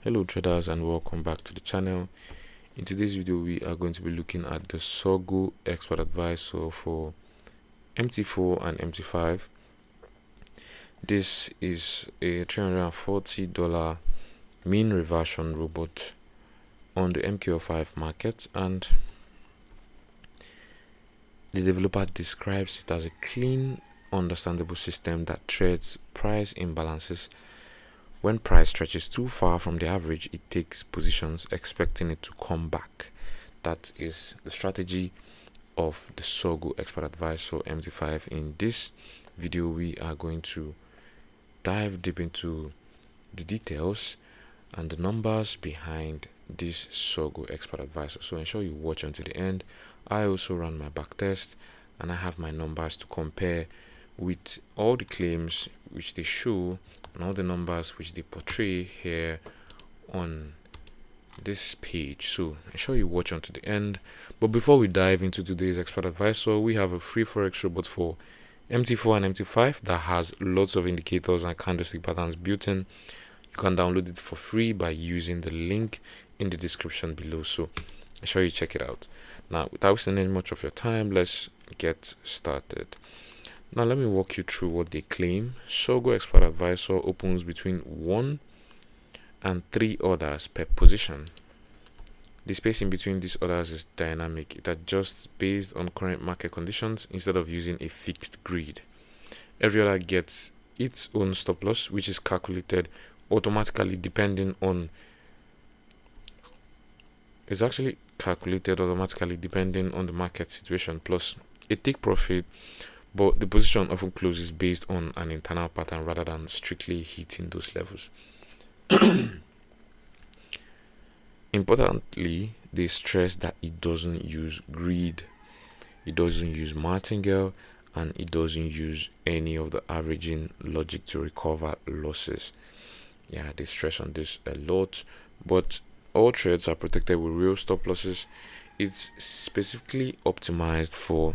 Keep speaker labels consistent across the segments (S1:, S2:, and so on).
S1: Hello traders, and welcome back to the channel. In today's video we are going to be looking at the Sorgo expert advisor for MT4 and MT5. This is a $340 mean reversion robot on the MQ5 market, and the developer describes it as a clean, understandable system that trades price imbalances. When price stretches too far from the average, it takes positions expecting it to come back. That is the strategy of the Sorgo expert advisor MT5. In this video, we are going to dive deep into the details and the numbers behind this Sorgo expert advisor. So ensure you watch until the end. I also run my backtest, and I have my numbers to compare with all the claims which they show and all the numbers which they portray here on this page. So ensure you watch until the end. But before we dive into today's expert advisor, we have a free Forex robot for MT4 and MT5 that has lots of indicators and candlestick patterns built in. You can download it for free by using the link in the description below. So ensure you check it out. Now, without wasting any much of your time, let's get started. Now, let me walk you through what they claim. Sorgo expert advisor opens between 1 and 3 orders per position. The spacing between these orders is dynamic. It adjusts based on current market conditions instead of using a fixed grid. Every order gets its own stop loss, which is calculated automatically depending on the market situation, plus a take profit, but the position often closes based on an internal pattern rather than strictly hitting those levels. Importantly, they stress that it doesn't use grid, it doesn't use martingale, and it doesn't use any of the averaging logic to recover losses. Yeah, they stress on this a lot, but all trades are protected with real stop losses. It's specifically optimized for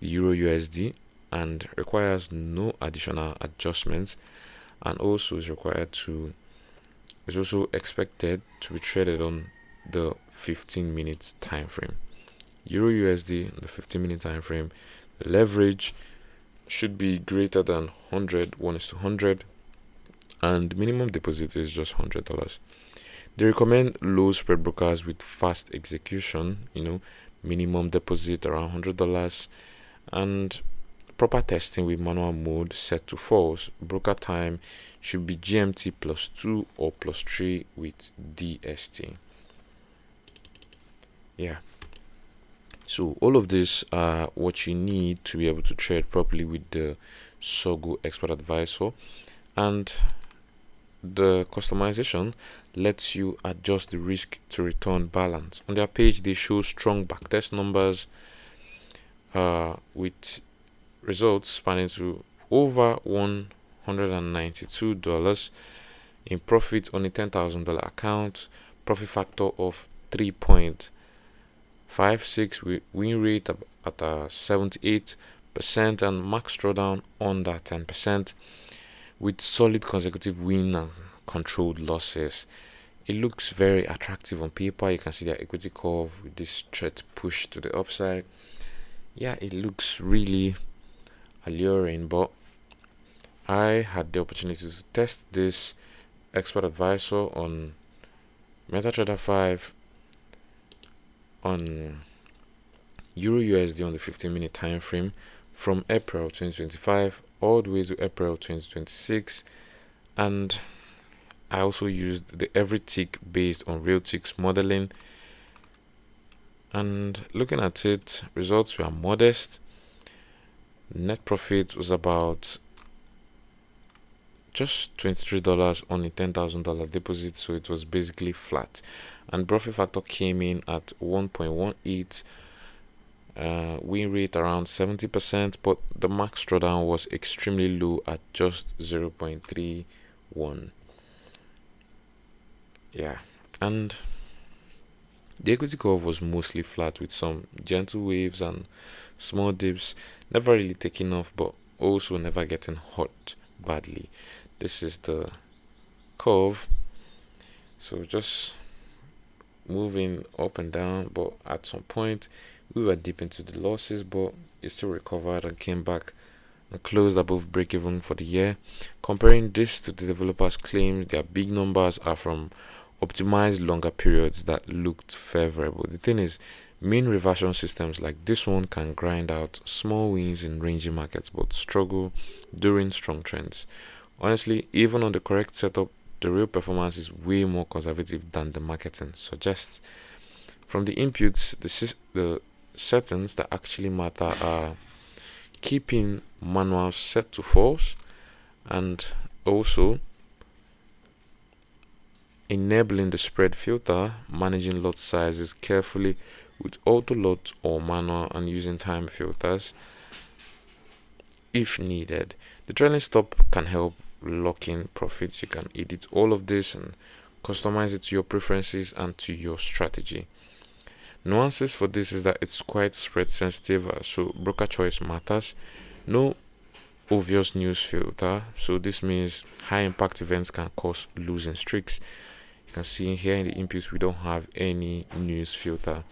S1: the EURUSD and requires no additional adjustments, and also is also expected to be traded on the 15-minute time frame. EURUSD, the 15-minute time frame, the leverage should be greater than 1:100, and minimum deposit is just $100. They recommend low spread brokers with fast execution, minimum deposit around $100, and proper testing with manual mode set to false. Broker time should be GMT +2 or +3 with DST. Yeah. So all of this are what you need to be able to trade properly with the Sorgo expert advisor, and the customization lets you adjust the risk to return balance. On their page, they show strong backtest numbers with results spanning to over $192 in profit on a $10,000 account, profit factor of 3.56 with win rate at 78%, and max drawdown under 10%, with solid consecutive win and controlled losses. It looks very attractive on paper. You can see the equity curve with this straight push to the upside. Yeah, it looks really alluring, but I had the opportunity to test this expert advisor on MetaTrader 5 on EURUSD on the 15-minute time frame from April 2025 all the way to April 2026, and I also used the every tick based on real ticks modeling, and looking at it, results were modest. Net profit was about just $23 on a $10,000 deposit, so it was basically flat, and profit factor came in at 1.18, win rate around 70%, but the max drawdown was extremely low at just 0.31. Yeah, and the equity curve was mostly flat with some gentle waves and small dips, never really taking off, but also never getting hot badly. This is the curve. So just moving up and down, but at some point we were deep into the losses, but it still recovered and came back and closed above break even for the year. Comparing this to the developers' claims, their big numbers are from optimized longer periods that looked favorable. The thing is, mean reversion systems like this one can grind out small wins in rangy markets but struggle during strong trends. Honestly, even on the correct setup, the real performance is way more conservative than the marketing suggests. From the inputs, the settings that actually matter are keeping manuals set to false and also enabling the spread filter, managing lot sizes carefully with auto lot or manual, and using time filters if needed. The trailing stop can help lock in profits. You can edit all of this and customize it to your preferences and to your strategy. Nuances for this is that it's quite spread sensitive, so broker choice matters. No obvious news filter, so this means high impact events can cause losing streaks. You can see here in the inputs we don't have any news filter,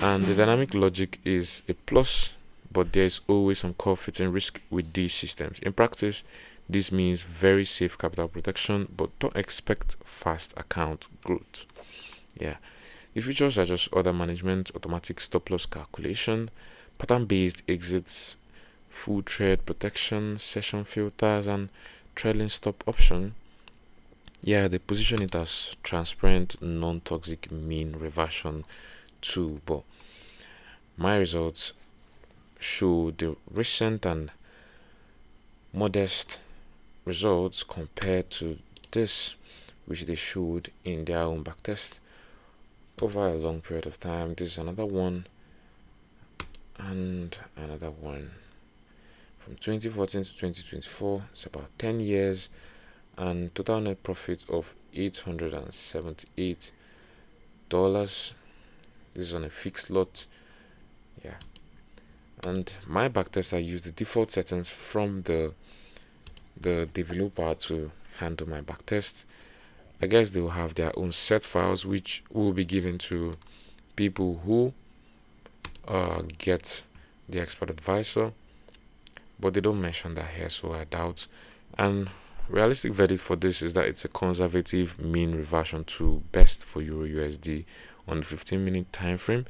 S1: and the dynamic logic is a plus, but there is always some curve fitting risk with these systems. In practice, this means very safe capital protection, but don't expect fast account growth. Yeah, the features are just order management, automatic stop loss calculation, pattern based exits, full trade protection, session filters, and trailing stop option. Yeah, they position it as transparent, non-toxic mean reversion too, but my results show the recent and modest results compared to this, which they showed in their own backtest over a long period of time. This is another one and another one from 2014 to 2024. It's about 10 years and total net profit of $878. This is on a fixed lot. Yeah, and my backtest, I use the default settings from the developer to handle my backtest. I guess they will have their own set files which will be given to people who get the expert advisor, but they don't mention that here, so I doubt. And realistic verdict for this is that it's a conservative mean reversion tool, best for EURUSD on the 15-minute time frame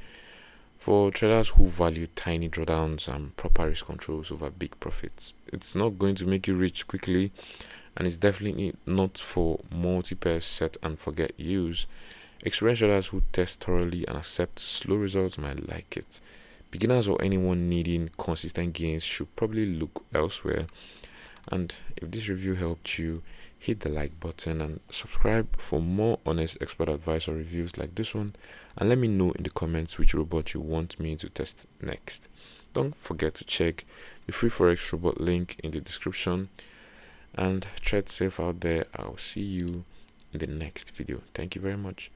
S1: for traders who value tiny drawdowns and proper risk controls over big profits. It's not going to make you rich quickly, and it's definitely not for multi-pair set and forget use. Experienced traders who test thoroughly and accept slow results might like it. Beginners or anyone needing consistent gains should probably look elsewhere. And if this review helped you, hit the like button and subscribe for more honest expert advice or reviews like this one, and let me know in the comments which robot you want me to test next. Don't forget to check the free Forex robot link in the description, and trade safe out there. I'll see you in the next video. Thank you very much.